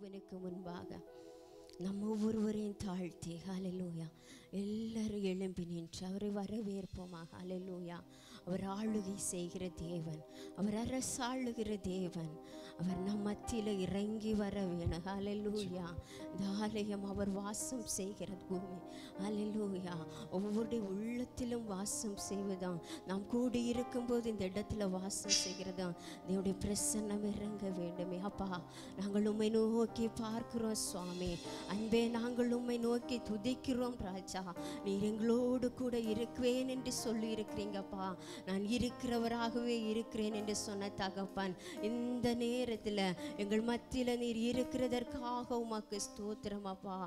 தேவனுக்கு முன்பாக நம்ம ஒவ்வொருவரையும் தாழ்த்தி ஹல்லேலூயா எல்லாரும் எழும்பி நின்று அவரை வரவேற்போமா. ஹல்லேலூயா. அவர் ஆளுகை செய்கிற தேவன், அவர் அரசாளுகிற தேவன், அவர் நம் மத்தியில் இறங்கி வர வேணும். ஹல்லேலூயா. இந்த ஆலயம் அவர் வாசம் செய்கிற பூமி. ஹல்லேலூயா. ஒவ்வொருடைய உள்ளத்திலும் வாசம் செய்வதாம். நாம் கூடி இருக்கும்போது இந்த இடத்துல வாசம் செய்கிறதாம். தேவனுடைய பிரசன்னம் இறங்க வேண்டுமே. அப்பா, நாங்கள் உம்மை நோக்கி பார்க்கிறோம் சுவாமி. அன்பே, நாங்கள் உம்மை நோக்கி துதிக்கிறோம் ராஜா. நீர் எங்களோடு கூட இருக்குவேன் என்று சொல்லி இருக்கிறீங்கப்பா. நான் இருக்கிறவராகவே இருக்கிறேன் என்று சொன்ன தகப்பன், இந்த நேரத்தில் எங்கள் மத்தியில் நீர் இருக்கிறதற்காக உமக்கு ஸ்தோத்திரம் அப்பா.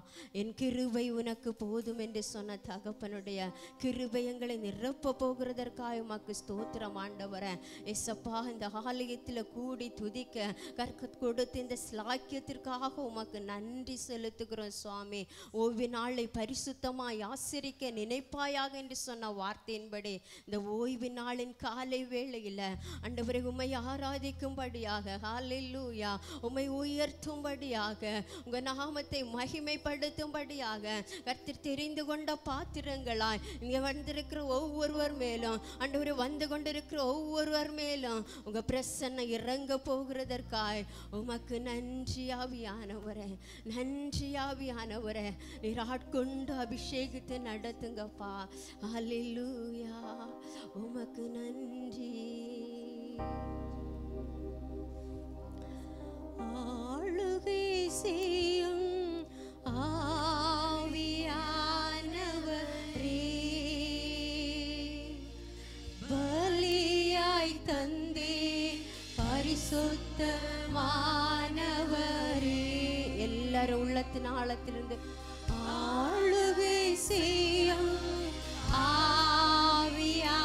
என் கிருபை உனக்கு போதும் என்று சொன்ன தகப்பனுடைய கிருபை எங்களை நிரப்ப போகிறதற்காக உமக்கு ஸ்தோத்திரம் ஆண்டவரே. எஸ்ஸப்பா, இந்த ஆலயத்தில் கூடி துதிக்க கற்க கொடுத்து இந்த ஸ்லாக்கியத்திற்காக உமக்கு நன்றி செலுத்துகிறோம் சுவாமி. ஓய்வு நாளை பரிசுத்தமாய் ஆசரிக்க நினைப்பாயாக என்று சொன்ன வார்த்தையின்படி இந்த ஓய்வு நாளின் காலை வேளையில் ஆண்டவரை உம்மை ஆராதிக்கும்படியாக, ஹல்லேலூயா, உம்மை உயர்த்தும்படியாக, உங்கள் நாமத்தை மகிமைப்படுத்தும்படியாக கர்த்தர் தெரிந்து கொண்ட பாத்திரங்களாய் இங்கே வந்திருக்கிற ஒவ்வொருவர் மேலும், ஆண்டவரை வந்து கொண்டிருக்கிற ஒவ்வொருவர் மேலும் உங்கள் பிரசன்ன இறங்க போகிறதற்காய் உமக்கு நன்றி ஆவியானவரே, நன்றி ஆவியானவரே. நீர் ஆட்கொண்டு அபிஷேகத்தை நடத்துங்கப்பா. ஹல்லேலூயா, உமக்கு நன்றி. ஆளுகை செய்யும் ஆவியானவரே, பலியாய் தந்தே பரிசுத்தமானவரே. எல்லாரும் உள்ளத்தின் ஆழத்திலிருந்து ஆளுகை செய்யும் ஆவியானவரே,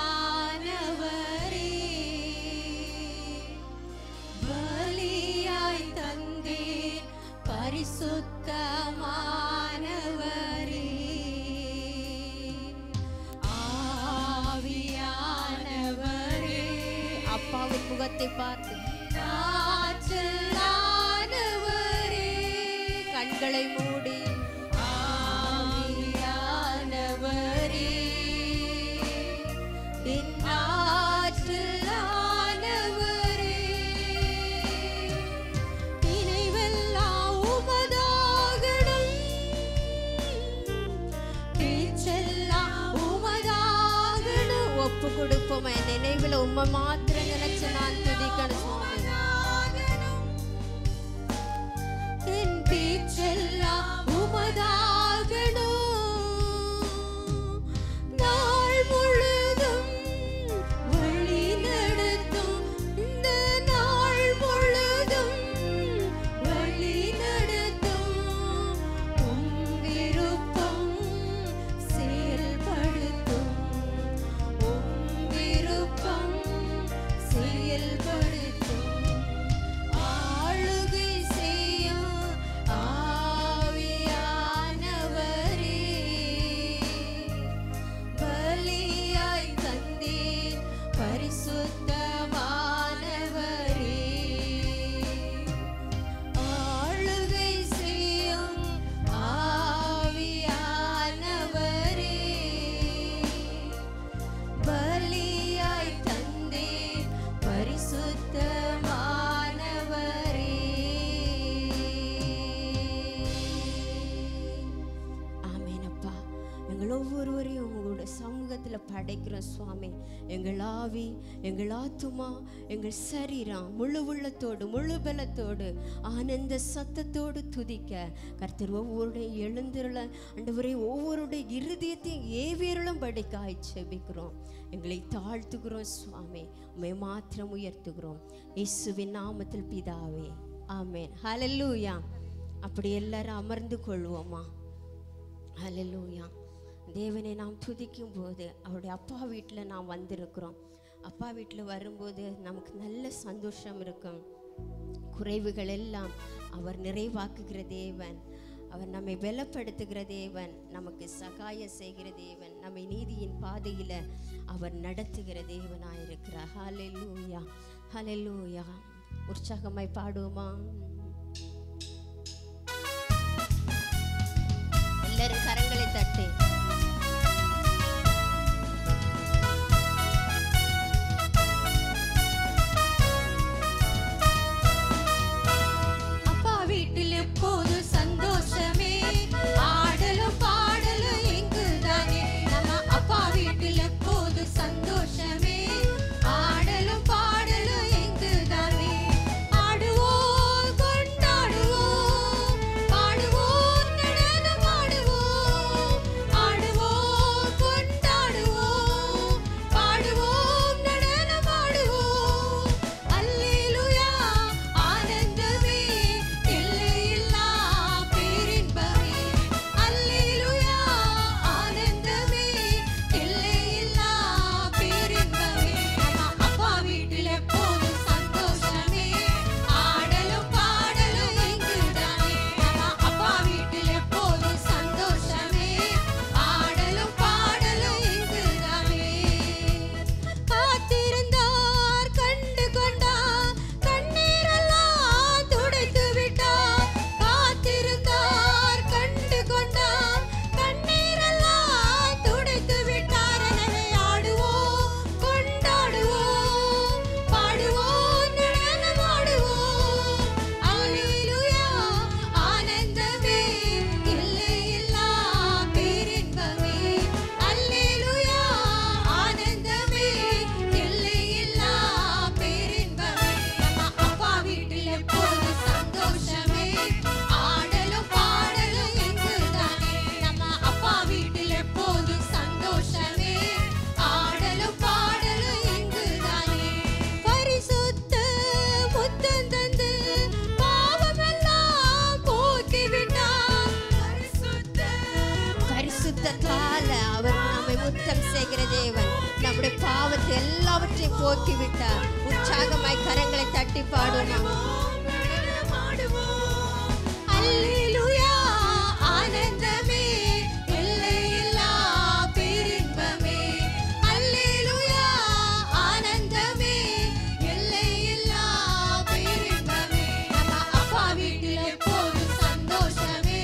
பலியாய் தந்தே பரிசுத்தமானவரே. ஆவியானவரே, அப்பாவின் முகத்தை பார்த்து ஆற்றலானவரே, கண்களை மூடி ஆவியானவரே, என் ஆற்றலானவரே, நினைவெல்லாம் உமதாகணும், பேச்செல்லாம் உமதாகணும். ஒப்பு கொடுப்போம். என் நினைவில் உம்மை மாத்திரம் நினைச்சு நான் துதிக்கணும். என் பேச்செல்லாம் உமதாகணும், நாள் முழுதும் வழி நடத்தும், இந்த நாள் முழுதும் வழி நடத்தும், உம் விருப்பம் செயல்படுத்தும், உம் விருப்பம் செயல்படுத்தும். ஆளுகை செய்யும் ஆவியானவரே, பலியாய் தந்தீர் பரிசுத்தமானவரே, ஆளுகை செய்யும் ஆவியானவரே, பலியாய் தந்தீர் பரிசுத்தமானவரே. ஆமெனப்பா, எங்கள் ஒவ்வொருவரையும் உங்களோட சமூகத்தில் படைக்கிறோம் சுவாமி. எங்கள் ஆவி, எங்கள் ஆத்துமா, எங்கள் சரீரம் முழு உள்ளத்தோடு முழு பலத்தோடு ஆனந்த சத்தத்தோடு துதிக்க கர்த்தர் ஒவ்வொருடைய எழுந்திருள ஆண்டவரே, ஒவ்வொருடைய இருதயத்தையும் ஏவியருளும் படிக்காய் செபிக்கிறோம். எங்களை தாழ்த்துகிறோம் சுவாமி. உம்மை மாத்திரம் உயர்த்துகிறோம் இயேசுவின் நாமத்தில் பிதாவே, ஆமென். ஹல்லேலூயா. அப்படி எல்லாரும் அமர்ந்து கொள்வோமா. ஹல்லேலூயா. தேவனை நாம் துதிக்கும் போது அவருடைய அப்பா வீட்டில் நாம் வந்திருக்கிறோம். அப்பா வீட்டில் வரும்போது நமக்கு நல்ல சந்தோஷம் இருக்கும். குறைவுகள் எல்லாம் அவர் நிறைவாக்குகிற தேவன், அவர் நம்மை பலப்படுத்துகிற தேவன், நமக்கு சகாயம் செய்கிற தேவன், நம்மை நீதியின் பாதையில் அவர் நடத்துகிற தேவனாயிருக்கிறார். ஹல்லேலூயா, ஹல்லேலூயா. உற்சாகமாய் பாடுவோமா? எல்லாரும் கரங்களை தட்டி எல்லாவற்றையும் போக்கி விட்டார். உற்சாகமாய் கரங்களை தட்டி பாடுவோம். அல்லேலூயா ஆனந்தமே எல்லையில்லா பேரின்பமே. அல்லேலூயா ஆனந்தமே எல்லையில்லா பேரின்பமே. நம்ம அப்பா வீட்டில் எப்போதும் சந்தோஷமே,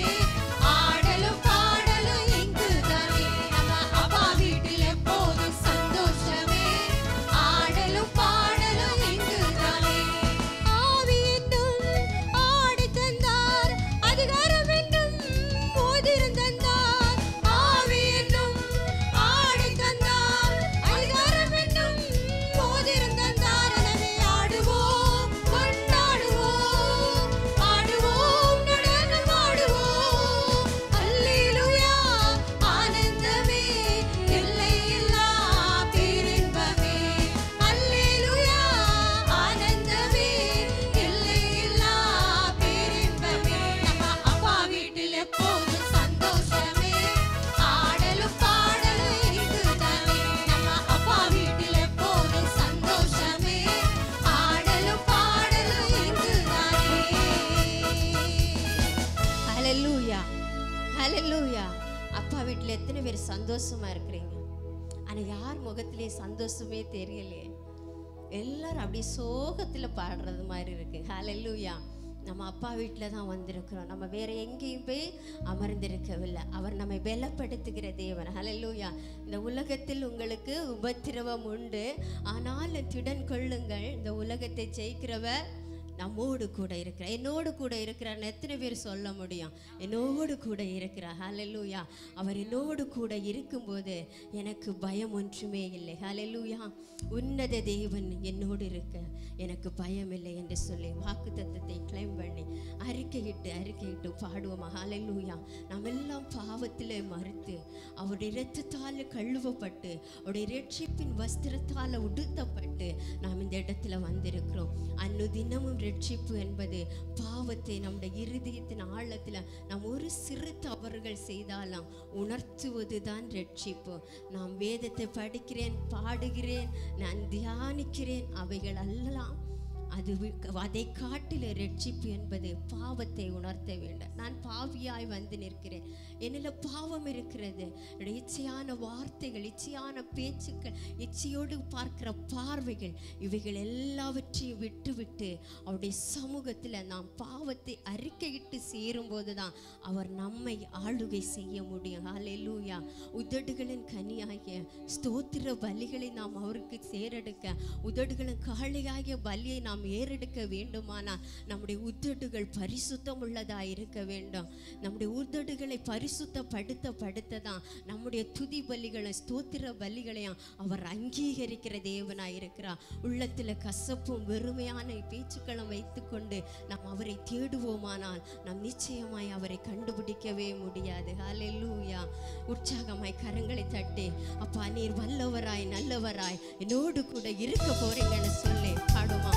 ஆடலும் பாடலும் இங்குதானே. நம்ம அப்பா வீட்டில் எப்போதும் சந்தோஷமே, ஆடலும் பாடலும் இங்குதானே. ஆவி என்னும் ஆடி தந்தார், அதிகாரம் என்னும் மோதிரம் தந்தார். ஆவி என்னும் ஆடி தந்தார், அதிகாரம் என்னும் மோதிரம் தந்தார். எனவே ஆடுவோம், கொண்டாடுவோம், ஆடுவோம், நடனம் ஆடுவோம். அல்லேலூயா ஆனந்தமே எல்லையில்லா பேரின்பமே. அல்லேலூயா ஆனந்தமே எல்லையில்லா பேரின்பமே. நம்ம அப்பா வீட்டில் எப்போதும் சந்தோஷமே, ஆடலும் பாடலும் இங்குதானே. நம்ம அப்பா வீட்டில் எப்போதும் சந்தோஷமே, ஆடலும் பாடலும் இங்குதானே. ஹல்லேலூயா ஹல்லேலூயா. அப்பா வீட்டில் எத்தனை பேர் சந்தோஷமா இருக்கிறீங்க? ஆனால் யார் முகத்திலே சந்தோஷமே தெரியலையே. எல்லாரும் அப்படியே சோகத்தில் பாடுறது மாதிரி இருக்கு. ஹல்லேலூயா. நம்ம அப்பா வீட்டில் தான் வந்திருக்கிறோம். நம்ம வேற எங்கேயும் போய் அமர்ந்திருக்கவில்லை. அவர் நம்மை பலப்படுத்துகிற தேவன். ஹல்லேலூயா. இந்த உலகத்தில் உங்களுக்கு உபத்திரவம் உண்டு, ஆனாலும் திடன் கொள்ளுங்கள், இந்த உலகத்தை ஜெயிக்கிறவர் நம்மோடு கூட இருக்கிறார். என்னோடு கூட இருக்கிறார். எத்தனை பேர் சொல்ல முடியும்? என்னோடு கூட இருக்கிறார். ஹல்லேலூயா. அவர் என்னோடு கூட இருக்கும்போது எனக்கு பயம் ஒன்றுமே இல்லை. ஹல்லேலூயா. உன்னத தேவன் என்னோடு இருக்க எனக்கு பயம் இல்லை என்று சொல்லி வாக்குத்தத்தத்தை கிளைம் பண்ணி அறிக்கையிட்டு பாடுவோமா? ஹல்லேலூயா. நாம் எல்லாம் பாவத்திலே மறுத்து அவருடைய இரத்தத்தால் கழுவப்பட்டு அவருடைய ரட்சிப்பின் வஸ்திரத்தால் உடுத்தப்பட்டு நாம் இந்த இடத்துல வந்திருக்கிறோம். அன்னுதினமும் ரட்சிப்பு என்பது பாவத்தை நம்முடைய இருதயத்தின் ஆழத்தில் நாம் ஒரு சிறு தவறுகள் செய்தாலும் உணர்த்துவது தான் ரட்சிப்பு. நாம் வேதத்தை படிக்கிறேன், பாடுகிறேன், நான் தியானிக்கிறேன், அவைகள் எல்லாம் அதை காட்டில ரட்சிப்பு என்பது பாவத்தை உணர்த்த வேண்டும். நான் பாவியாய் வந்து நிற்கிறேன், என்னில் பாவம் இருக்கிறது. இச்சையான வார்த்தைகள், இச்சையான பேச்சுக்கள், இச்சையோடு பார்க்கிற பார்வைகள், இவைகள் எல்லாவற்றையும் விட்டுவிட்டு அவருடைய சமூகத்தில் நாம் பாவத்தை அறிக்கையிட்டு சேரும்போது தான் அவர் நம்மை ஆளுகை செய்ய முடியும். ஹல்லேலூயா. உதடுகளின் கனியாகிய ஸ்தோத்திர பலிகளை நாம் அவருக்கு சேரெடுக்க, உதடுகளின் காளையாகிய பலியை நாம் ஏறெடுக்க வேண்டுமானால் நம்முடைய உதடுகள் பரிசுத்தம் உள்ளதாக இருக்க வேண்டும். நம்முடைய உதடுகளை பரிசுத்தப்படுத்த தான் நம்முடைய துதி பலிகளை, ஸ்தோத்திர பலிகளையும் அவர் அங்கீகரிக்கிற தேவனாய் இருக்கிறார். உள்ளத்தில் கசப்பும் வெறுமையான பேச்சுக்களும் வைத்துக்கொண்டு நாம் அவரை தேடுவோமானால் நாம் நிச்சயமாய் அவரை கண்டுபிடிக்கவே முடியாது. ஹல்லேலூயா. உற்சாகமாய் கரங்களை தட்டி, அப்பா நீர் வல்லவராய் நல்லவராய் என்னோடு கூட இருக்க போறீங்கன்னு சொல்லி பாடுமா.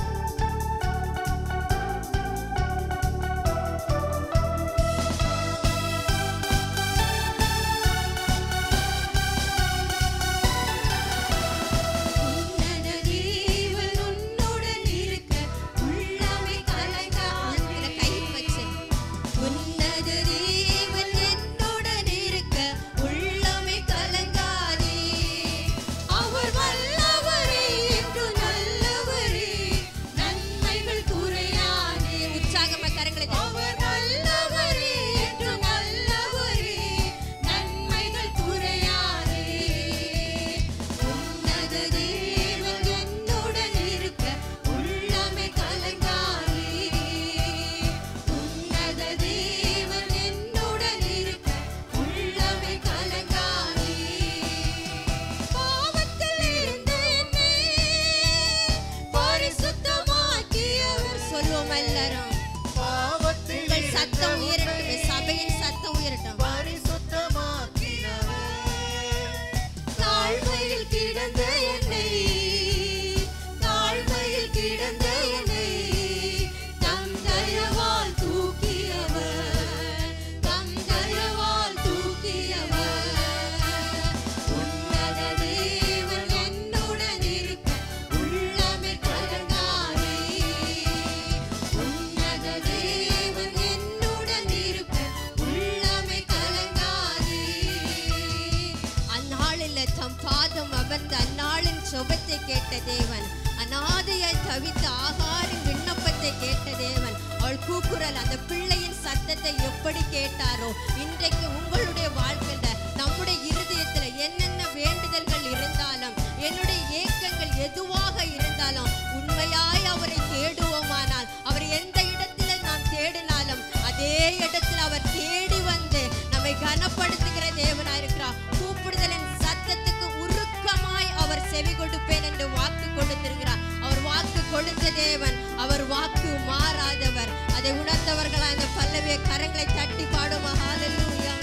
ஜெபத்தை கேட்ட தேவன், அநாதையாய் தவித்த ஆகாரின் விண்ணப்பத்தை கேட்ட தேவன், அவள் கூக்குரல் அந்த பிள்ளையின் சத்தத்தை எப்படி கேட்டாரோ, இன்றைக்கு உங்களுடைய வாழ்க்கையில நம்முடைய இருதயத்துல என்னென்ன வேண்டுதல்கள் இருந்தாலும், என்னுடைய ஏக்கங்கள் எதுவாக இருந்தாலும், உண்மையாய் அவரை தேடுவோமானால், அவர் எந்த இடத்துல நாம் தேடினாலும் அதே இடத்துல அவர் தேடி வந்து நம்மை கனப்படுத்துகிற தேவனாய் இருக்கிறார். கூப்பிடுதலின் சத்தத்துக்கு உருக்கமாய் அவர் செவி கொடுப்பேன் என்று வாக்கு கொடுத்திருக்கிறார். அவர் வாக்கு கொடுத்த தேவன், அவர் வாக்கு மாறாதவர். அதை உணர்ந்தவர்கள் அந்த பல்லவிய கரங்களை தட்டி பாடுமா. ஹல்லேலூயா.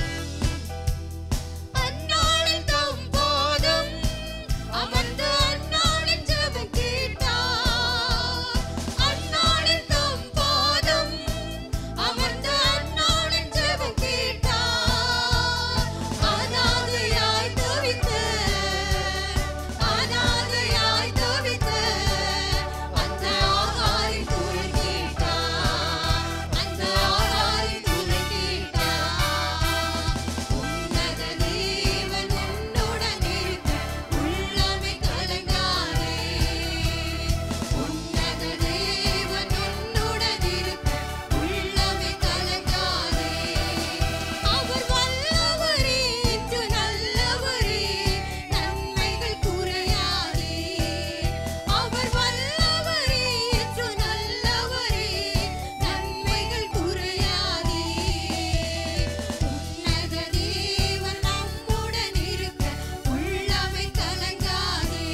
அந்நாளில் தம் போதும் அமர்ந்து அந்நாளில் ஜெபம் கேட்டார். அந்நாளில் தம் போதும் அமர்ந்து அந்நாளில் ஜெபம் கேட்டார். அநாதையாய் தவித்த அந்த ஆகாரி குரல் கேட்டார். அந்த ஆகாரி குரல் கேட்டார். உன்னத தேவன் உன்னுடன் இருக்க உள்ளமே கலங்காதே. உன்னத தேவன் உன்னுடன் இருக்க உள்ளமே கலங்காதே. அவர் வல்லவரே, என்று நல்லவரே, நன்மைகள் குறையாதே. அவர் வல்லவரே, என்று நல்லவரே, நன்மைகள் குறையாதே. உன்னத தேவன் நம்முடன் இருக்க உள்ளமே கலங்காதே.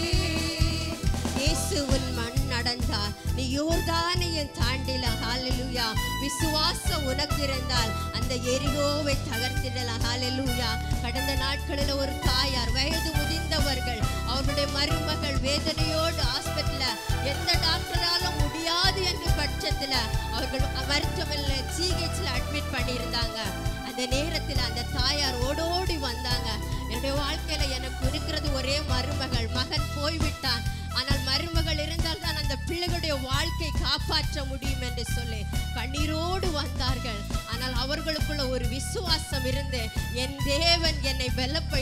இயேசுவின் மண் நடந்தால் நீ யோர்தானையை தாண்டிலாம். ஹல்லேலூயா. விசுவாசம் உனக்கு இருந்தால் அந்த எரிகோவை தகர்த்திடலாம். ஹல்லேலூயா. கடந்த நாட்களில் ஒரு தாயார், வயது முதிர்ந்தவர்கள், அவருடைய மருமகள் வேதனையோடு ஹாஸ்பிட்டலில் எந்த டாக்டராலும் முடியாது என்ற பட்சத்தில் அவர்கள் மருத்துவமனையில் ஜிஹெச்சில் அட்மிட் பண்ணியிருந்தாங்க. அந்த நேரத்தில் அந்த தாயார் ஓடோடி வந்தாங்க. என்னுடைய வாழ்க்கையில் எனக்கு இருக்கிறது ஒரே மருமகள், மகன் போய்விட்டான், ஆனால் மருமகள் இருந்தால் தான் அந்த பிள்ளைகளுடைய வாழ்க்கை காப்பாற்ற முடியும் என்று சொல்லி கண்ணீரோடு வந்தார்கள். ஆனால் அவர்களுக்குள்ள ஒரு விசுவாசம் இருந்து, என் தேவன் என்னை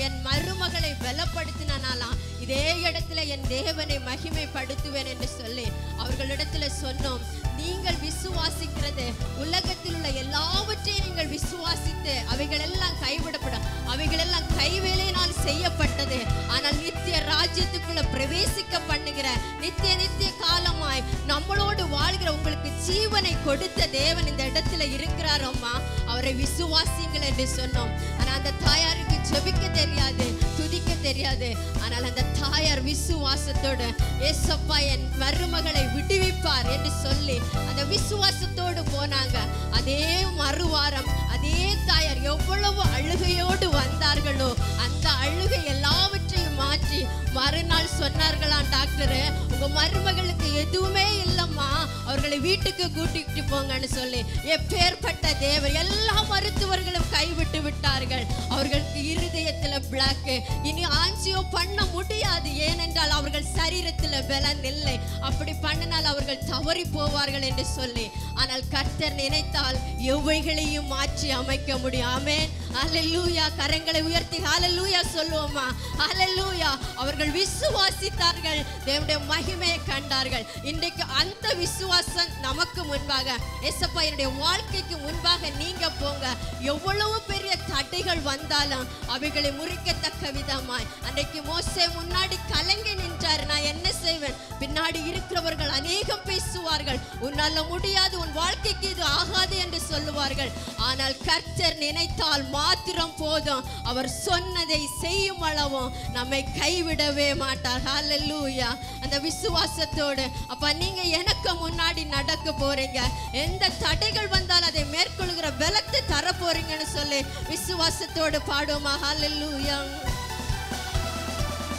என் மருமகளை பலப்படுத்தினாலாம், இதே இடத்துல என் தேவனை மகிமைப்படுத்துவேன் என்று சொல்லி அவர்களிடத்துல சொன்னோம். நீங்கள் விசுவாசிக்கிறது, உலகத்தில் உள்ள எல்லாவற்றையும் நீங்கள் விசுவாசித்து அவைகள் எல்லாம் கைவிடப்படும், அவைகள் எல்லாம் கைவேலையினால் செய்யப்பட்டது. ஆனால் நித்திய ராஜ்யத்துக்குள்ள பிரவேசிக்க பண்ணுகிற நித்திய காலமாய் நம்மளோடு வாழ்கிற உங்களுக்கு ஜீவனை கொடுத்த தேவன் இந்த இடத்துல இருக்கிறார் அம்மா, அவரை விசுவாசிங்கள் என்று சொன்னோம். ஆனா அந்த தாயாருக்கு ஜெபிக்க தெரியாது, துதிக்க தெரியாது. ஆனால் அந்த தாயார் விசுவாசத்தோடு ஏசப்பா என் மருமகளை விடுவிப்பார் என்று சொல்லி அந்த விசுவாசத்தோடு போனாங்க. அதே மறுவாரம் அதே தாயார் எவ்வளவு அழுகையோடு வந்தார்களோ அந்த அழுகை எல்லாவற்றையும் மாற்றி மறுநாள் சொன்னார்களாம், டாக்டர் உங்க மருமகளுக்கு எதுவுமே இல்லம்மா, அவர்களை வீட்டுக்கு கூட்டிட்டு போங்கன்னு சொல்லி. எப்பேற்பட்ட தேவர்! எல்லா மருத்துவர்களும் கைவிட்டு விட்டார்கள். அவர்களுக்கு இருதயத்துல பிளாக், இனி ஆஞ்சியோ பண்ண முடியாது, ஏனென்றால் அவர்கள் சரீரத்துல பலன் இல்லை, அப்படி பண்ணினால் அவர்கள் தவறி போவார்கள் என்று சொல்லி. ஆனால் கர்த்தர் நினைத்தால் எவைகளையும் மாற்றி அமைக்க முடியும். ஆமென், ஹல்லேலூயா. கரங்களை உயர்த்தி ஹல்லேலூயா சொல்லுவோமா? ஹல்லேலூயா. அவர்கள் விசுவாசித்தார்கள், தேவனுடைய மகிமையை கண்டார்கள். இன்றைக்கு அந்த விசுவாசம் நமக்கு முன்பாக, ஏசப்பா என்னுடைய வாழ்க்கைக்கு முன்பாக நீங்க போங்க. எவ்வளவு பெரிய தடைகள் வந்தாலும் அவைகளை முறிக்கத்தக்க விதமாய், அன்றைக்கு மோசே முன்னாடி கலங்கி நின்றார், நான் என்ன செய்வேன்? பின்னாடி இருக்கிறவர்கள் அநேகம் பேசுவார்கள், உன்னால முடியாது, உன் வாழ்க்கைக்கு இது ஆகாது என்று சொல்லுவார்கள். ஆனால் கர்த்தர் நினைத்தால் மாத்திரம் போதும், அவர் சொன்னதை செய்யும் அளவும் நம்மை கைவிடவே மாட்டார். ஹல்லேலூயா. அந்த விசுவாசத்தோடு அப்ப நீங்க எனக்கு முன்னாடி நடக்க போறீங்க, எந்த தடைகள் வந்தால் அதை மேற்கொள்கிற பலத்தை தர போறீங்கன்னு சொல்லி விசுவாசத்தோடு பாடுமா? ஹல்லேலூயா.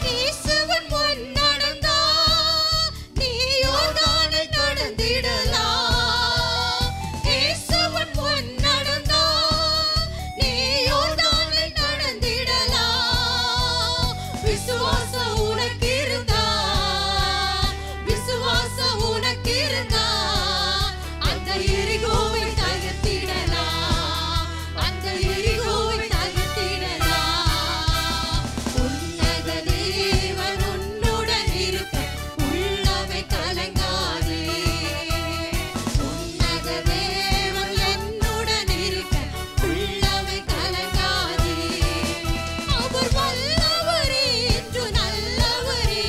இயேசுவின் முன் நடந்தா நீ யோர்தானை கடந்திடலாம். இயேசுவின் முன் நடந்தா நீ யோர்தானை கடந்திடலாம். விசுவாசம் உனக்கு இருந்தா, விசுவாசம் உனக்கு இருந்தா அந்த எரிகோவை தகர்த்திடலாம், அந்த எரிகோவை தகர்த்திடலாம். உன்னத தேவன் உன்னுடன் இருக்க உள்ளவை கலங்காதே. உன்னத தேவன் என்னுடன் இருக்க உள்ளவை கலங்காதே. அவர் வல்லவரே என்று நல்லவரே,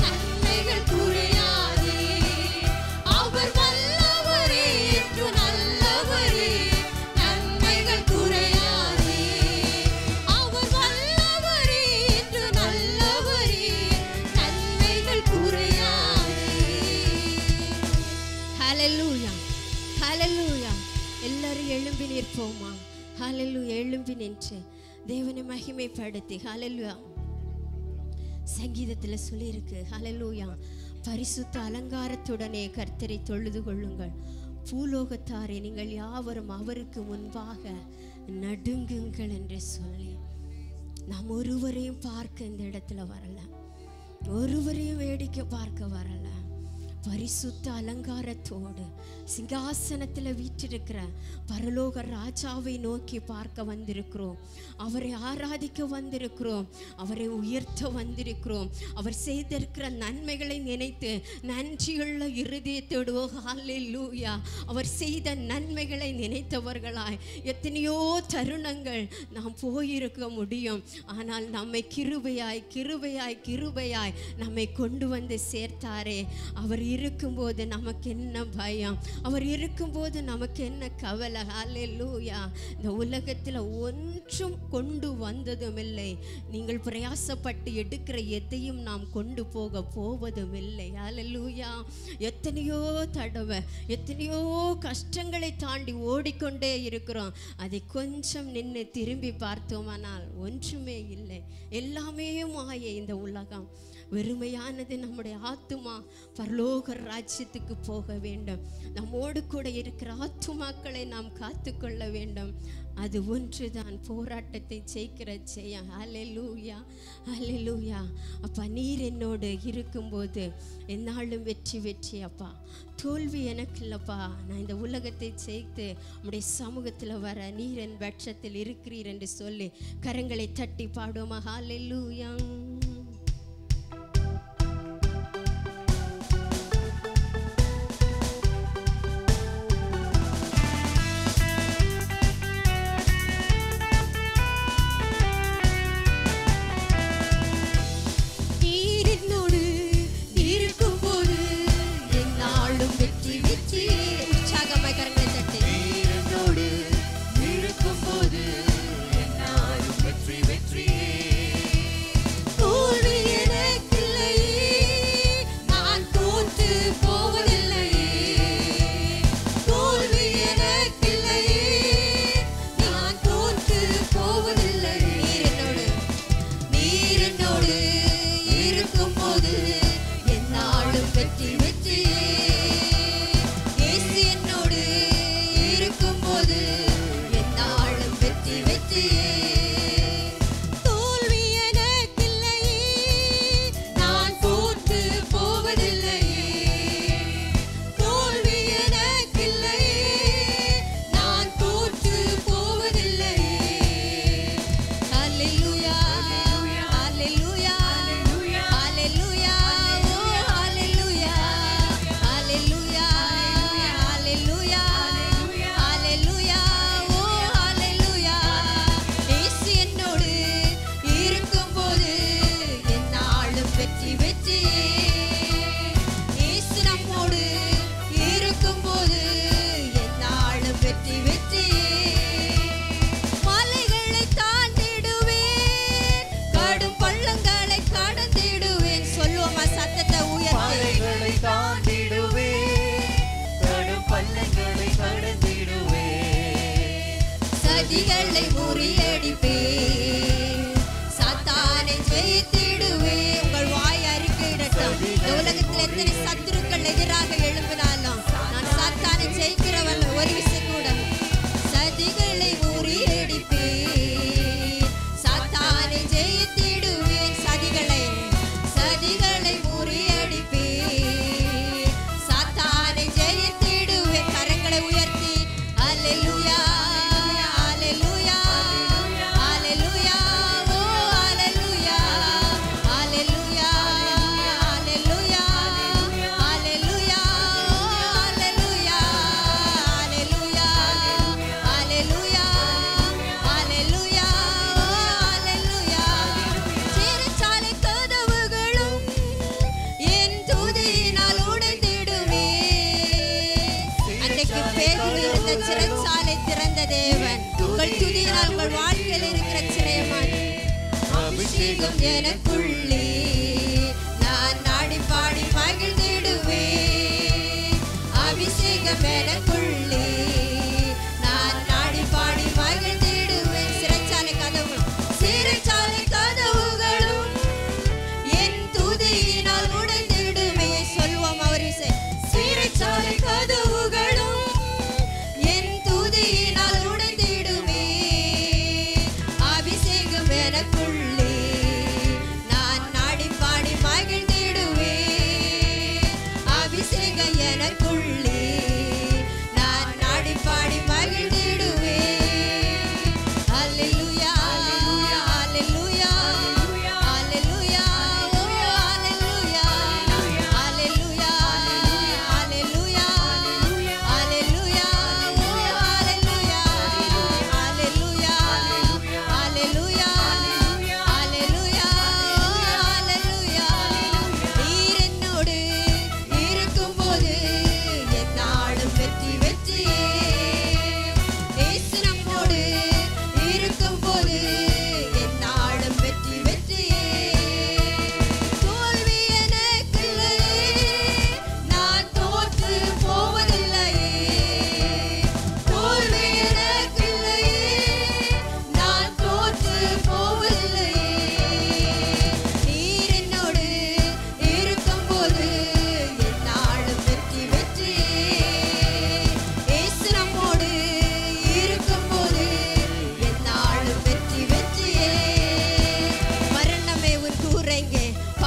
நன்மைகள் குறையாதே. அவர் வல்லவரே என்று நல்லவரே, நன்மைகள் குறையாதே. அவர் வல்லவரே என்று நல்லவரே, நன்மைகள் குறையாதே. ஹல்லேலூயா, ஹல்லேலூயா. எல்லாரும் எழும்பி நிற்போமா? ஹல்லேலூயா. எழும்பி நின்று தேவனை மகிமைப்படுத்தி. ஹல்லேலூயா. சங்கீதத்துல சொல்லி இருக்கு, ஹல்லேலூயா, பரிசுத்த அலங்காரத்துடனே கர்த்தரை தொழுது கொள்ளுங்கள், பூலோகத்தாரே நீங்கள் யாவரும் அவருக்கு முன்பாக நடுங்குங்கள் என்று சொல்லி. நாம் ஒருவரையும் பார்க்க இந்த இடத்துல வரல, ஒருவரையும் வேடிக்கை பார்க்க வரல. பரிசுத்த அலங்காரத்தோடு சிங்காசனத்தில் வீற்றிருக்கிற பரலோக ராஜாவை நோக்கி பார்க்க வந்திருக்கிறோம், அவரை ஆராதிக்க வந்திருக்கிறோம், அவரை உயர்த்த வந்திருக்கிறோம். அவர் செய்திருக்கிற நன்மைகளை நினைத்து நன்றியுள்ள இருதயத்தோடு ஹல்லேலூயா. அவர் செய்த நன்மைகளை நினைத்தவர்களாய் எத்தனையோ தருணங்கள் நாம் போயிருக்க முடியும். ஆனால் நம்மை கிருபையாய் கிருபையாய் கிருபையாய் நம்மை கொண்டு வந்து சேர்த்தாரே. அவர் இருக்கும்போது நமக்கு என்ன பயம்? அவர் இருக்கும்போது நமக்கு என்ன கவலை? ஹல்லேலூயா. இந்த உலகத்தில் ஒன்றும் கொண்டு வந்ததும் இல்லை, நீங்கள் பிரயாசப்பட்டு எடுக்கிற எதையும் நாம் கொண்டு போக போவதும் இல்லை. ஹல்லேலூயா. எத்தனையோ தடவை எத்தனையோ கஷ்டங்களை தாண்டி ஓடிக்கொண்டே இருக்கிறோம். அதை கொஞ்சம் நின்று திரும்பி பார்த்தோமானால் ஒன்றுமே இல்லை, எல்லாமே மாயை. இந்த உலகம் வெறுமையானது நம்முடைய ஆத்துமா பரலோக ராஜ்யத்துக்கு போக வேண்டும். நம்மோடு கூட இருக்கிற ஆத்துமாக்களை நாம் காத்துக்கொள்ள வேண்டும். அது ஒன்றுதான் போராட்டத்தை ஜெயிக்கிற ஜெயம். ஹல்லேலூயா, ஹல்லேலூயா. அப்பா, நீர் என்னோடு இருக்கும்போது என்னாலும் வெற்றி வெற்றி. அப்பா, தோல்வி எனக்கு இல்லைப்பா. நான் இந்த உலகத்தை ஜெயித்து உம்முடைய சமூகத்தில் வர நீர் என் பட்சத்தில் இருக்கிறீர் என்று சொல்லி கரங்களை தட்டி பாடுவோமா? ஹல்லேலூயா. சதிகளை முறியடிப்பேன், சாத்தானை ஜெயித்திடுவேன். உங்கள் வாய் அறிக்கையிடட்டும். இந்த உலகத்தில் எத்தனை சத்துருக்கள் எதிராக எழும்பினாலும் நான் சாத்தானை ஜெயிக்கிறவன் ஒரு விஷயம் கூட. சதிகளை முறியடிப்பேன், சாத்தானை ஜெயித்திடுவேன். சதிகளை முறியடிப்பேன், சாத்தானை ஜெயித்திடுவேன். கரங்களை உயர்த்தி அல்லேலூயா. சிறைச்சாலை திறந்த தேவன் உங்கள் துதியினால் உங்கள் வாழ்க்கையில் இருக்கிற சிறையமான். அபிஷேகம் எனக்குள்ளே நான் நாடி பாடி மகிழ்ந்திடுவேன். அபிஷேகம் எனக்குள்ளே நான் நாடி பாடி மகிழ்ந்திடுவேன். சிறைச்சாலை கதவுகளும் என் துதியினால் உடைந்திடுமே. சொல்வோம் அவர் சிறைச்சாலை கதவுகளும் உடைந்திடுமே. அபிஷேகம் எனக்குள்ளே நான்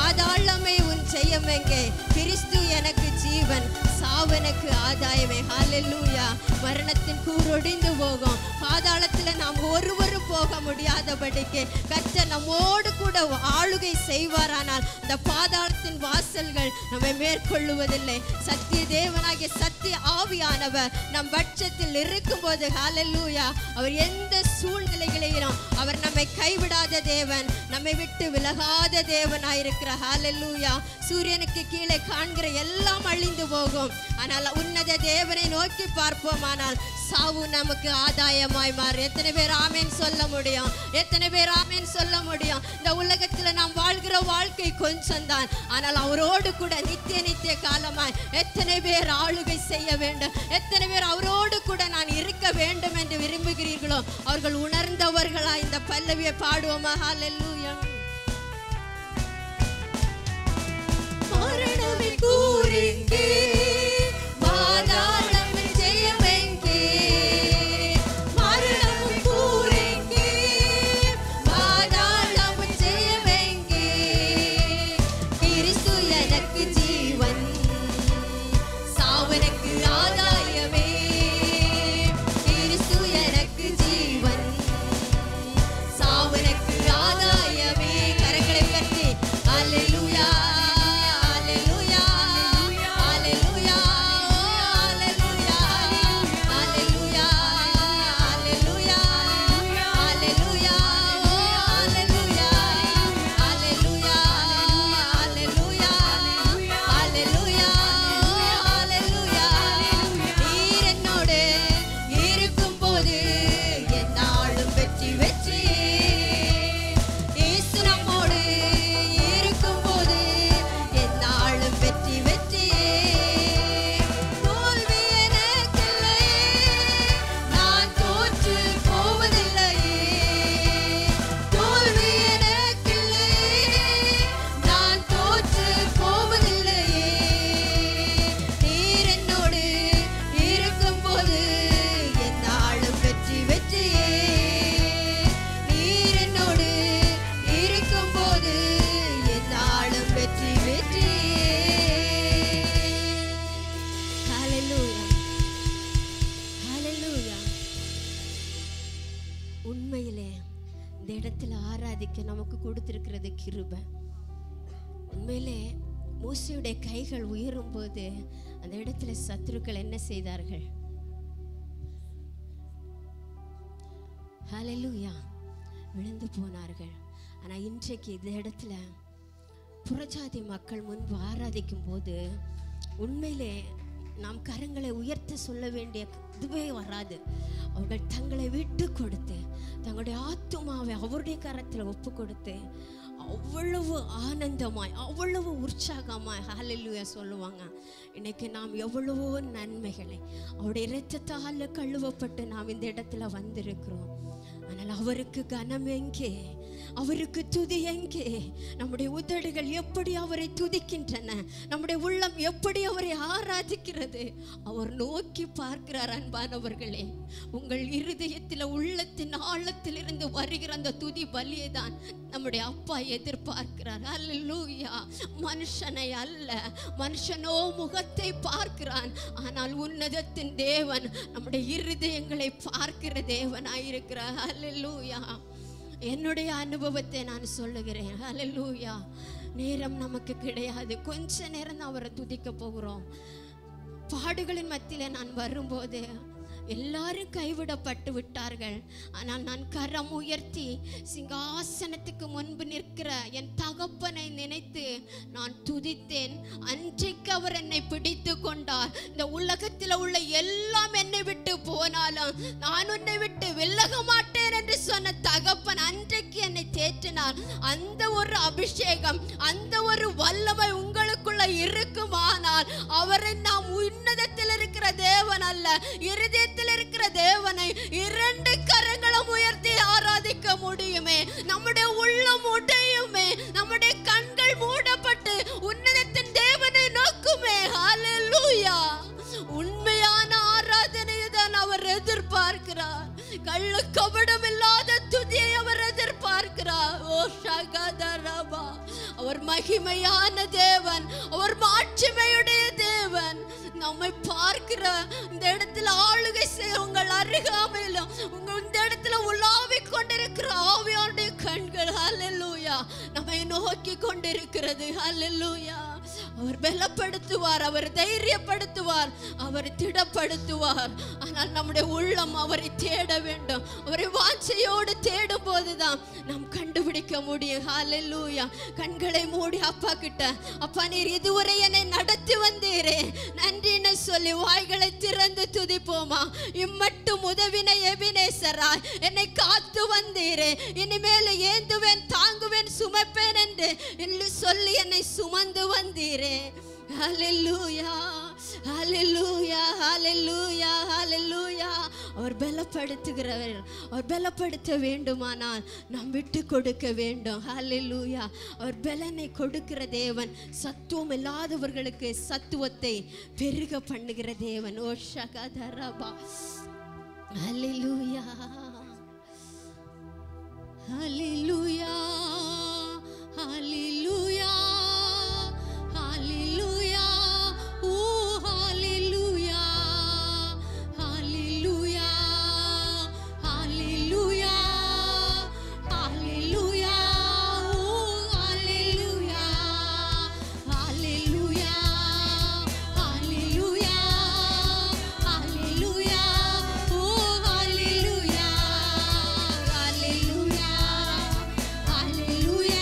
பாதாளமே உன் ஜெயம் எங்கே? கிறிஸ்து எனக்கு ஜீவன், சாவனுக்கு ஆதாயமே. ஹல்லேலூயா. மரணத்தின் கூரொடிந்து போகும். பாதாளத்துல நாம் ஒருவரும் போக முடியாதபடிக்கு கர்த்தர் நம்மோடு கூட ஆளுகை செய்வாரானால் இந்த பாதாளத்தின் வாசல்கள் நம்மை மேற்கொள்ளுவதில்லை. சத்திய தேவனாகிய சத்திய ஆவியானவர் நம் பட்சத்தில் இருக்கும்போது ஹல்லேலூயா, அவர் எந்த சூழ்நிலைகளிலும் அவர் நம்மை கைவிடாத தேவன், நம்மை விட்டு விலகாத தேவனாயிருக்கிறார். ஹல்லேலூயா. சூரியனுக்கு கீழே காண்கிற எல்லாம் அழிந்து போகும், ஆனால் உன்னத தேவனை நோக்கி பார்ப்போமானால் சாவு நமக்கு ஆதாயமாய் மாறும். எத்தனை பேர் ஆமேன் சொல்ல முடியும்? எத்தனை பேர் ஆமேன் சொல்ல முடியும்? இந்த உலகத்துல நாம் வாழ்கிற வாழ்க்கை கொஞ்சம் தான், ஆனால் அவரோடு கூட நித்திய நித்திய காலமாய் எத்தனை பேர் ஆளுகை செய்ய வேண்டும்? எத்தனை பேர் அவரோடு கூட நான் இருக்க வேண்டும் என்று விரும்புகிறீர்களோ அவர்கள் உணர்ந்தவர்களா இந்த பல்லவியை பாடுவோமா? ஹல்லேலூயா. மரணமே கூரெங்கே, பாதாளம் ஜெயம் எங்கே? மரணமே கூரெங்கே, பாதாளம் ஜெயம் எங்கே? கிறிஸ்து எனக்கு ஜீவன், சாவனுக்கு ஆதாயமே. கிறிஸ்து எனக்கு ஜீவன், சாவனுக்கு ஆதாயமே. கரங்களை உயர்த்தி அல்லேலூயா. உண்மையிலே இந்த இடத்துல ஆராதிக்க நமக்கு கொடுத்திருக்கிறது கிருபை. உண்மையிலே மோசேயுடைய கைகள் உயரும் போது அந்த இடத்துல சத்துருக்கள் என்ன செய்தார்கள்? ஹல்லேலூயா, விழுந்து போனார்கள். ஆனா இன்றைக்கு இந்த இடத்துல புறஜாதி மக்கள் முன்பு ஆராதிக்கும் போது உண்மையிலே நாம் கரங்களை உயர்த்த சொல்ல வேண்டிய இதுவே வராது. அவர்கள் தங்களை விட்டு கொடுத்து தங்களுடைய ஆத்துமாவை அவருடைய கரத்தில் ஒப்பு கொடுத்து அவ்வளவு ஆனந்தமாய் அவ்வளவு உற்சாகமாய் ஹல்லேலூயா சொல்லுவாங்க. இன்னைக்கு நாம் எவ்வளவோ நன்மைகளை அவருடைய இரத்தத்தால் கழுவப்பட்டு நாம் இந்த இடத்துல வந்திருக்கிறோம். ஆனால் அவருக்கு கனம் எங்கே? அவருக்கு துதி எங்கே? நம்முடைய உதடுகள் எப்படி அவரை துதிக்கின்றன? நம்முடைய உள்ளம் எப்படி அவரை ஆராதிக்கிறது? அவர் நோக்கி பார்க்கிறார். அன்பானவர்களே, உங்கள் இருதயத்தில் உள்ளத்தின் ஆழத்தில் இருந்து வருகிற அந்த துதி பலியை தான் நம்முடைய அப்பா எதிர்பார்க்கிறார். அல்லேலூயா. மனுஷனை அல்ல, மனுஷனோ முகத்தை பார்க்கிறான், ஆனால் உன்னதத்தின் தேவன் நம்முடைய இருதயங்களை பார்க்கிற தேவனாயிருக்கிறார். அல்லேலூயா. என்னுடைய அனுபவத்தை நான் சொல்லுகிறேன். ஹல்லேலூயா. நேரம் நமக்கு கிடையாது. கொஞ்ச நேரம் தான் அவரை துதிக்க போகிறோம். பாடுகளின் மத்தியில நான் வரும்போது எல்லாரும் கைவிடப்பட்டு விட்டார்கள். ஆனால் நான் கரம் உயர்த்தி சிங்காசனத்துக்கு முன்பு நிற்கிற என் தகப்பனை நினைத்து நான் துதித்தேன். அன்றைக்கு அவர் என்னை பிடித்து கொண்டார். இந்த உலகத்தில் உள்ள எல்லாம் என்னை விட்டு போனாலும் நான் உன்னை விட்டு விலக மாட்டேன் என்று சொன்ன தகப்பன் அன்றைக்கு என்னை தேற்றினார். அந்த ஒரு அபிஷேகம், அந்த ஒரு வல்லமை உங்களுக்குள்ள இருக்குமானால் அவரை நாம் உன்னதத்தில் இருக்கிற தேவன் அல்ல, இருதயத்தில் இருக்கிற தேவனை இரண்டு கரங்களும் உயர்த்தி ஆராதிக்க முடியுமே. நம்முடைய உள்ளம் உடையுமே, நம்முடைய கண்கள் மூடப்பட்டு உன்னதத்தின் தேவனை நோக்குமே. ஹல்லேலூயா. உண்மையான ஆராதனையை தான் அவர் எதிர்பார்க்கிறார். கள்ள கபடம் இல்லாத துதியை அவர் எதிர்பார்க்கிறார். ஓ ஷகதரபா. அவர் மகிமை மகிமையான தேவன், அவர் மாட்சிமையுடைய தேவன். நம்மை பார்க்கிற இந்த இடத்துல ஆளுகை செய்ய உங்கள் அருகாமையிலும் இந்த இடத்துல உலாவிக் கொண்டிருக்கிற ஆவியானுடைய கண்கள் ஹல்லேலூயா நம்மை நோக்கி கொண்டிருக்கிறது. ஹல்லேலூயா. அவர் பலப்படுத்துவார், அவர் தைரியப்படுத்துவார், அவர் திடப்படுத்துவார். ஆனால் நம்முடைய உள்ளம் அவரை தேட வேண்டும். அவரை வாஞ்சையோடு தேடும் போதுதான் நாம் கண்டுபிடிக்க முடியும். ஹல்லேலூயா. கண்களை மூடி அப்பா கிட்ட, அப்பா நீர் இதுவரை என்னை நடத்தி வந்தீரே நன்றின்னு சொல்லி வாய்களை திறந்து துதிப்போமா. இம்மட்டும் உதவினை எபினேசராய் என்னை காத்து வந்தீரே, இனிமேல் ஏந்துவேன் தாங்குவேன் சுமப்பேன் என்று சொல்லி என்னை சுமந்து வந்தீரே. ஹல்லேலூயா, ஹல்லேலூயா, ஹல்லேலூயா, ஹல்லேலூயா. அவர் பலப்படுத்துகிறவர். அவர் பலப்படுத்த வேண்டுமானால் நாம் விட்டு கொடுக்க வேண்டும். ஹல்லேலூயா. அவர் பலனை கொடுக்கிற தேவன், சத்துவம் இல்லாதவர்களுக்கு சத்துவத்தை பெருக பண்ணுகிற தேவன். ஓ ஷகதரபா. ஹல்லேலூயா, ஹல்லேலூயா, ஹல்லேலூயா, ஹல்லேலூயா. ஓ ஹல்லேலூயா, ஹல்லேலூயா, ஹல்லேலூயா, ஹல்லேலூயா. ஓ ஹல்லேலூயா, ஹல்லேலூயா, ஹல்லேலூயா, ஹல்லேலூயா. ஓ ஹல்லேலூயா, ஹல்லேலூயா, ஹல்லேலூயா,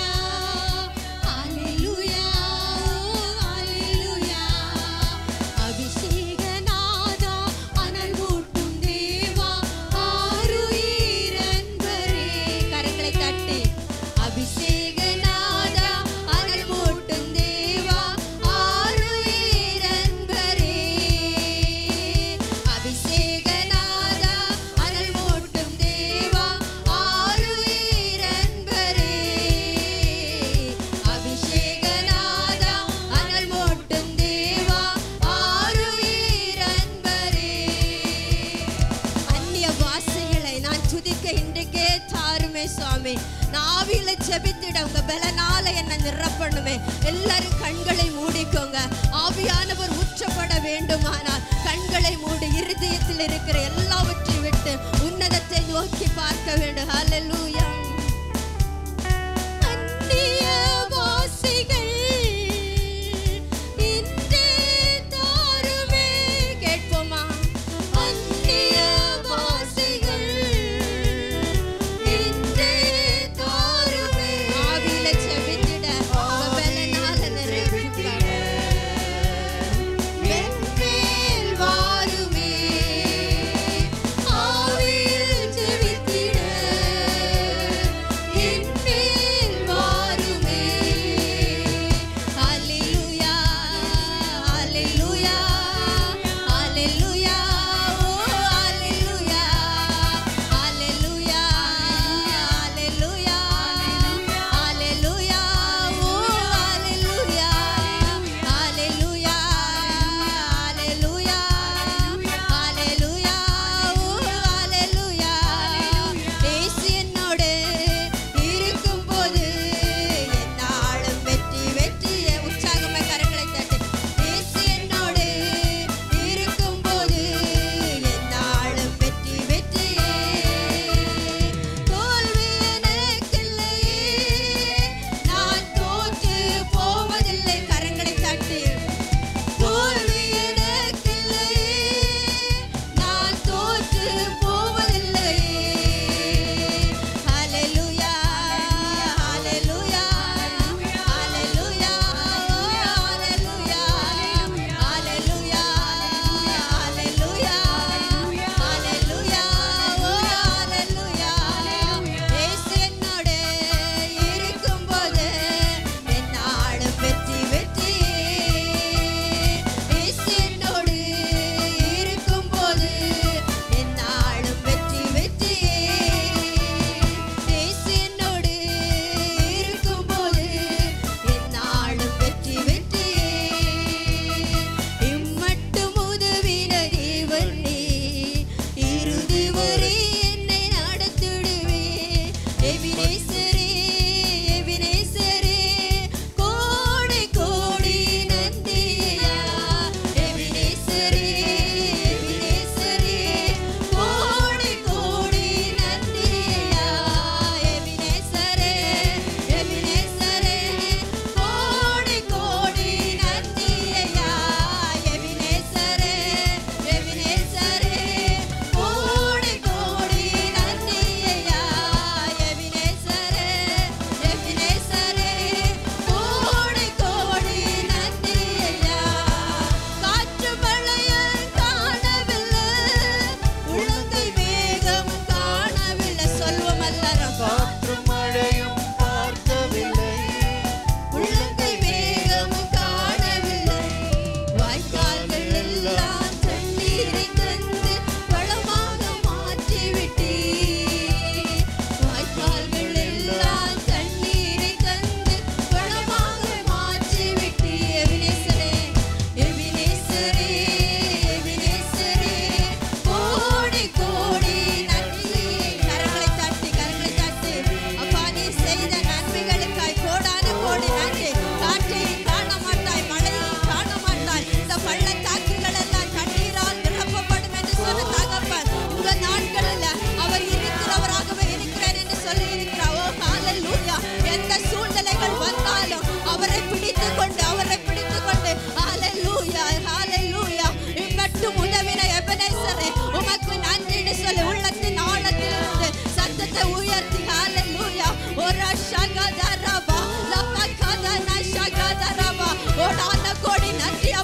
ஹல்லேலூயா. ஓ ஹல்லேலூயா. அபிஷேகநாதா அனல் மூட்டும் தேவா ஆருயிர் அன்பரே. கரங்களை தட்டி அபிஷேகநாதா அனல் மூட்டும் தேவா ஆருயிர் அன்பரே. அபிஷேகநாதா அனல் மூட்டும் தேவா ஆருயிர் அன்பரே. அபிஷேகநாதா அனல் மூட்டும் தேவா ஆருயிர் அன்பரே. அந்நிய வாசைகளை நான் துதிக்க இன்றைக்கே தாருமே சுவாமி. நான் ஆவியில ஜெபித்திட உங்க பலனால என்ன நிரப்பணுமே. எல்லாரும் கண்களை மூடிக்கோங்க. ஆவியானவர் ஊற்றப்பட வேண்டுமானால் கண்களை மூடி இருதயத்தில் இருக்கிற எல்லாவற்றையும் விட்டு உன்னதத்தை நோக்கி பார்க்க வேண்டும். ஹல்லேலூயா. அந்நிய வாசிகள் இன்றே தாருமே. கேட்போமா? அந்நிய வாசிகள் இன்றே தாருமே. ஆவியில ஜெபித்திட உங்க பலனால நிரப்புங்க.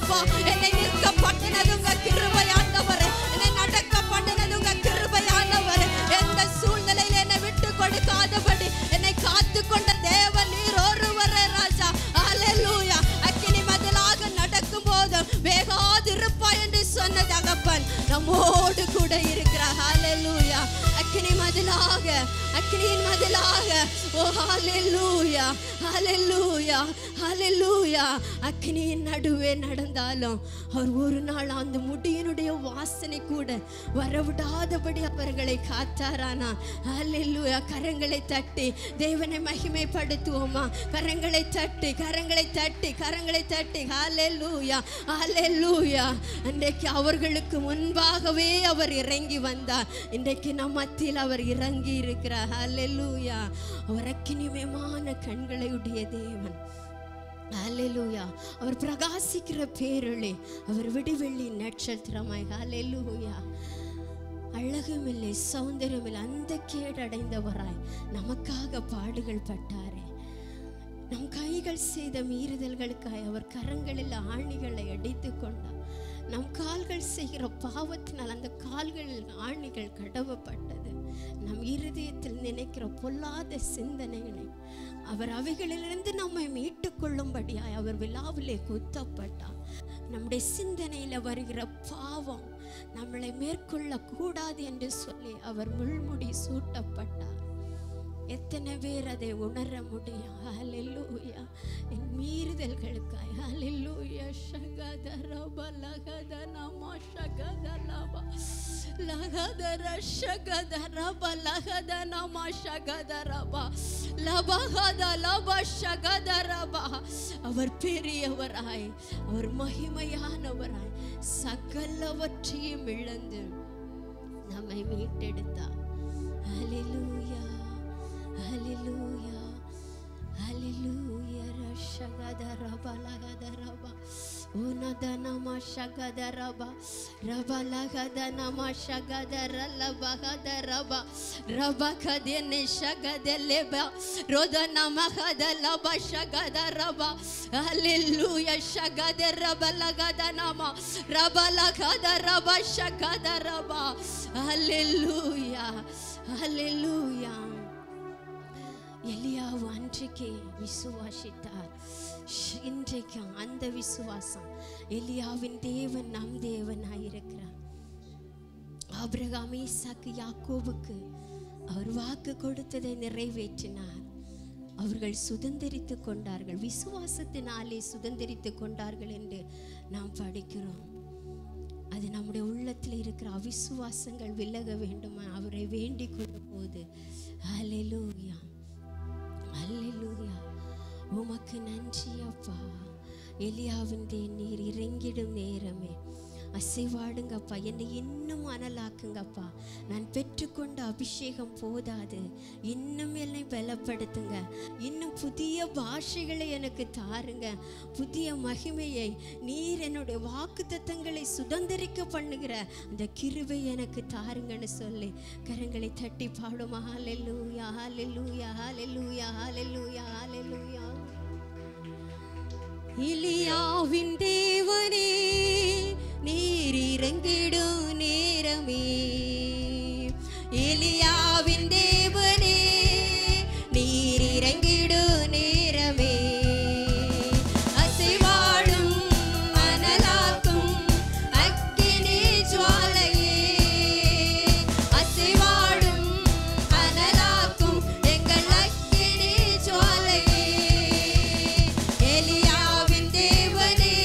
அப்பா. என்னை நிற்க பண்ணினது உங்க கிருபை ஆண்டவரே. என்னை நடக்க பண்ணினது உங்க கிருபை ஆண்டவரே. எந்த சூழ்நிலையில என்னை விட்டு கொடுக்காதபடி என்னை காத்து கொண்ட தேவன் நீர் ஒருவரே ராஜா. ஹல்லேலூயா. அக்கினி மதிலாக நடக்கும் போது வேகாதிருப்பா என்று சொன்ன தகப்பன் நம்மோடு கூட இருக்கிறார். ஹல்லேலூயா. அக்கினி மதிலாக, அக்கினியின் மதிலாக. ஓ ஹல்லேலூயா, ஹல்லேலூயா, ஹல்லேலூயா. அக்கினியின் நடுவே நடந்தாலும் அவர் ஒரு நாள் அந்த முடியினுடைய வாசனை கூட வரவிடாதபடி அவர்களை காத்தாரானா. ஹல்லேலூயா. கரங்களை தட்டி தேவனை மகிமைப்படுத்துவோமா? கரங்களை தட்டி, கரங்களை தட்டி, கரங்களை தட்டி. ஹல்லேலூயா, ஹல்லேலூயா. இன்றைக்கு அவர்களுக்கு முன்பாகவே அவர் இறங்கி வந்தார். இன்றைக்கு நம் மத்தியில் அவர் இறங்கி இருக்கிறார். ஹல்லேலூயா. அவர் அக்கினிமயமான கண்களை உடைய தேவன். ஹல்லேலூயா. அவர் பிரகாசிக்கிற பேரொளி, அவர் விடிவெள்ளி நட்சத்திரமாய். ஹல்லேலூயா. அழகுமில்லை, சௌந்தரியமில்லை, அந்த கேடடைந்தவராய் நமக்காக பாடுகள் பட்டாரே. நம் கைகள் செய்த மீறுதல்களுக்காய் அவர் கரங்களில் ஆணிகளை அடித்து கொண்டார். நம் கால்கள் செய்கிற பாவத்தினால் அந்த கால்களில் ஆணிகள் கடவப்பட்டது. நம் இருதயத்தில் நினைக்கிற பொல்லாத சிந்தனைகளை அவர் அவைகளிலிருந்து நம்மை மீட்டுக் கொள்ளும்படியாய் அவர் விழாவிலே குத்தப்பட்டார். நம்முடைய சிந்தனையில வருகிற பாவம் நம்மளை மேற்கொள்ள கூடாது என்று சொல்லி அவர் முள்முடி சூட்டப்பட்டார். எத்தனை பேர் அதை உணர முடியும்? ஹல்லேலூயா. என் மீறுதல்களுக்காய். ஹல்லேலூயா. ஷகதரப லகதனமா ஷகதலப லகதர ஷகதரப லகதனமா ஷகதரப லபகத லப ஷகதரப. அவர் பெரியவராய், அவர் மகிமையானவராய் சகலவற்றையும் இழந்து நம்மை மீட்டெடுத்தார். ஹல்லேலூயா, ஹல்லேலூயா, ஹல்லேலூயா. ரஷகதரப லகதரப உனதனமா ஷகதரப ரபலகதனமா ஷகதரலபகதரப ரபகதெனே ஷகதலெப ரோதனமகதலப ஷகதரப. ஹல்லேலூயா. ஷகதரபலகதனமா ரபலகதரப ஷகதரப. ஹல்லேலூயா, ஹல்லேலூயா. எலியாவு அன்றைக்கே விசுவாசித்தார். இன்றைக்கும் அந்த விசுவாசம் எலியாவின் தேவன் நம் தேவனாயிருக்கிறார். ஆபிரகாம், ஈசாக்கு, யாக்கோபுக்கு அவர் வாக்கு கொடுத்ததை நிறைவேற்றினார். அவர்கள் சுதந்திரித்துக் கொண்டார்கள், விசுவாசத்தினாலே சுதந்திரித்துக் கொண்டார்கள் என்று நாம் படிக்கிறோம். அது நம்முடைய உள்ளத்தில் இருக்கிற அவிசுவாசங்கள் விலக வேண்டுமா அவரை வேண்டிக் கொள்ளும் போது. ஹல்லேலூயா, ஹல்லேலூயா. உமக்கு நன்றி அப்பா. எலியாவின் நீர் இறங்கிடும் நேரமே அசைவாடுங்கப்பா. என்னை இன்னும் அனலாக்குங்கப்பா. நான் பெற்றுக்கொண்ட அபிஷேகம் போதாது, இன்னும் என்னை பலப்படுத்துங்க. இன்னும் புதிய பாஷைகளை எனக்கு தாருங்க. புதிய மகிமையை நீர் என்னுடைய வாக்குத்தத்தங்களை சுதந்திரிக்க பண்ணுகிற அந்த கிருபை எனக்கு தாருங்கன்னு சொல்லி கரங்களை தட்டி பாடுமா. ஹல்லேலூயா, ஹல்லேலூயா, ஹல்லேலூயா, ஹல்லேலூயா, ஹல்லேலூயா. எலியாவின் தேவனே நீர் இறங்கிடும் நேரமே. எலியாவின் தேவனே நீர் இறங்கிடும் நேரமே. அசைவாடும் அனலாக்கும் அக்கினி ஜுவாலையே. அசைவாடும் அனலாக்கும் எங்கள் அக்கினி ஜுவாலையே. எலியாவின் தேவனே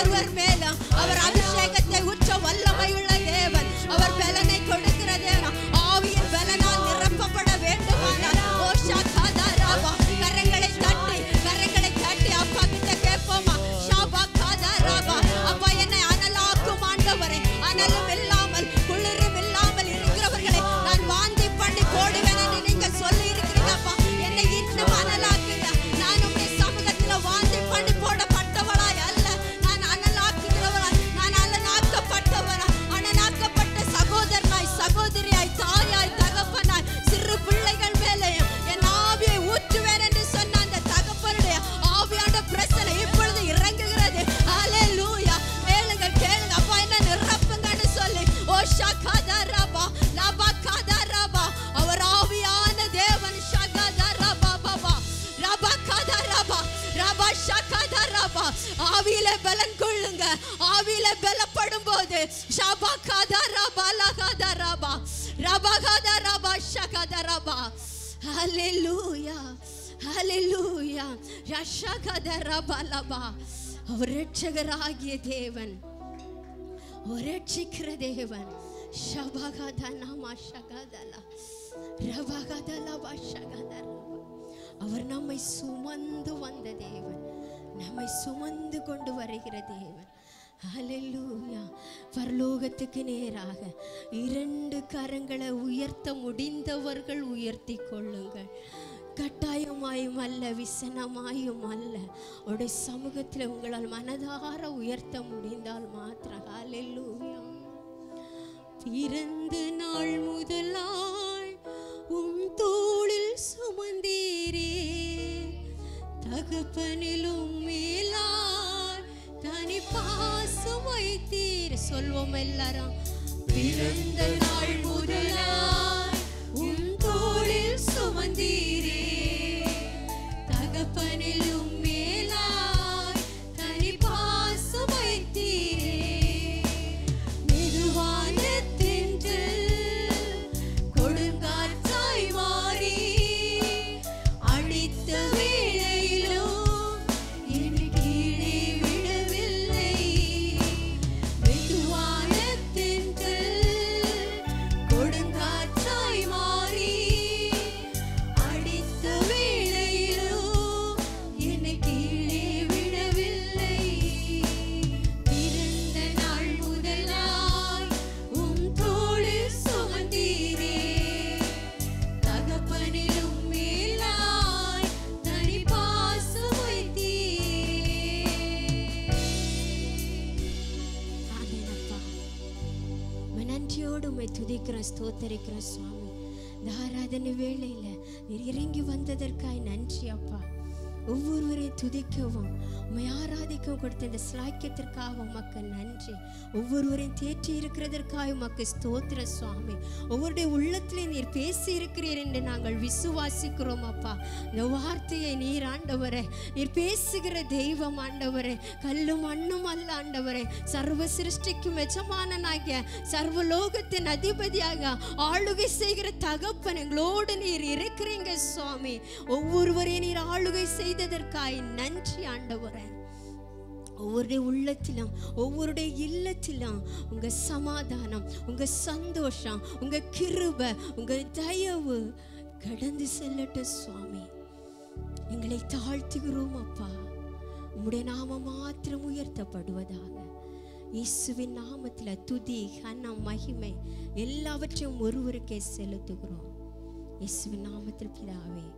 ஒவ்வொருவர் மேலும் அவர் அபிஷேகத்தை உச்ச வல்லமையுள்ள தேவன். அவர் பலனை கொடுக்கிற தேவன். ஆவியின் பலனால் நிரப்பப்பட வேண்டுமானால் கரங்களை தட்டி அப்பா கிட்ட கேட்போமா? ஷாபா காதா ராபா, அப்பா என்னை அனலாக்கும் ஆண்டவரே. அனலும் இல்லாமல் குளிரும் இல்லாமல் இருக்கிறவர்களை நான் வாந்தி பண்ணி போடுவேன் என்று நீங்க சொல்லி இருக்கிறீங்கப்பா. என்னை இன்னும் அனலாக்குங்க. நான் உங்களுடைய சமூகத்துல வாந்தி பண்ணி போடப்பட்டவளாய் அல்ல, நான் அனலாக்குகிறவளாய், நான் அனலாக்கப்பட்டவளாய், அனலாக்கப்பட்ட சகோதரனாய், சகோதரியாய், தாயாய், தகப்பனாய், சிறு பிள்ளைகள் மேலேயும் என் ஆவியை ஊற்றுவேன் என்று சொன்ன அந்த தகப்பனுடைய ஆவியான பிரசனை இப்பொழுது இறங்குகிறது. ஹல்லேலூயா. கேளுங்க கேளுங்க, அப்பா என்ன நிரப்புங்கன்னு சொல்லி. ஓ ஷகதா ரபா லபா கதா ரபா, அவர் ஆவியான தேவன். ஷகதா ரபா பாபா ரபா கதா ரபா ரபா ஷகதா ரபா. ஆவியிலே பலன் கொள்ளுங்க. ஆவியிலே பலப்படும் போது ஷபா கதா ரபா லகதா ரபா ரபா கதா ரபா ஷகதா ரபா. ஹல்லேலூயா ஹல்லேலூயா. ஷகதா ரபா லபா. அவர் இரட்சகராகிய தேவன், அவர் ரட்சிக்கிற தேவன். ஷபகதா நாமா ஷகதலா ரபகதலா ஷகதலா. அவர் நம்மை சுமந்து வந்த தேவன், நம்மை சுமந்து கொண்டு வருகிற தேவன். ஹல்லேலூயா. பரலோகத்துக்கு நேராக 2 கரங்களை உயர்த்த முடிந்தவர்கள் உயர்த்தி கொள்ளுங்கள். கட்டாயமாயும் அல்ல, விசனமாயும் அல்ல. அவருடைய சமூகத்தில் உங்களால் மனதார உயர்த்த முடிந்தால் மாத்திரம். ஹல்லேலூயா. பிறந்த நாள் முதலாய் உம் தோளில் சுமந்தீரே, தகப்பனிலும் மேலாய் தனி பாசம் வைத்தீர். சொல்வோம் எல்லாரும். பிறந்த நாள் முதலாய் உம் தோளில் சுமந்தீரே, தகப்பனிலும் மேலாய் தனி பாசம் வைத்தீரே. மெதுவான தென்றல் கொடுங்காற்றாய் மாறி அடித்த வேளையிலும் என்னை கீழே விடவில்லை. மெதுவான தென்றல் கொடுங்காற்றாய் மாறி அடித்த வேளையிலும் என்னை கீழே விடவில்லை. பிறந்த நாள் முதலாய் உம் தோளில் சுமந்தீரே, தகப்பனிலும் மேலாய் தனி பாசம் வைத்தீரே. ஆமென் அப்பா. நன்றியோடு உம்மை துதிக்கிறோம், ஸ்தோத்தரிக்கிறோம் சுவாமி. இந்த ஆராதனை வேளையில நீர் இறங்கி வந்ததற்காய் நன்றி அப்பா. ஒவ்வொருவரையும் துதிக்கவும் உம்மை ஆராதிக்கவும் கொடுத்த இந்த ஸ்லாக்கியத்திற்காக உமக்கு நன்றி. ஒவ்வொருவரையும் தேற்றி இருக்கிறதற்காக உமக்கு ஸ்தோத்திர சுவாமி. ஒவ்வொருடைய உள்ளத்திலே நீர் பேசி இருக்கிறீர் என்று நாங்கள் விசுவாசிக்கிறோம் அப்பா. இந்த வார்த்தையை நீர் ஆண்டவரே, நீர் பேசுகிற தெய்வம் ஆண்டவரே, கல்லும் மண்ணும் அல்ல ஆண்டவரே. சர்வ சிருஷ்டிக்கும் எஜமானனாகிய சர்வலோகத்தின் அதிபதியாக ஆளுகை செய்கிற தகப்பன் எங்களோடு நீர் இருக்கிறீங்க சுவாமி. ஒவ்வொருவரையும் நீர் ஆளுகை செய்ததற்காய் நன்றி ஆண்டவரே. ஒவ்வொருடைய உள்ளத்திலும் ஒவ்வொருடைய இல்லத்திலும் உங்க சமாதானம், உங்க சந்தோஷம், உங்க கிருபை, உங்க தயவு கடந்து செல்லட்டும் சுவாமி. எங்களை தாழ்த்துகிறோம் அப்பா. உம்முடைய நாமம் மாத்திரம் உயர்த்தப்படுவதாக. இயேசுவின் நாமத்தில் துதி, கனம், மகிமை எல்லாவற்றையும் ஒருவருக்கே செலுத்துகிறோம். இயேசுவின் நாமத்தில் பிதாவே.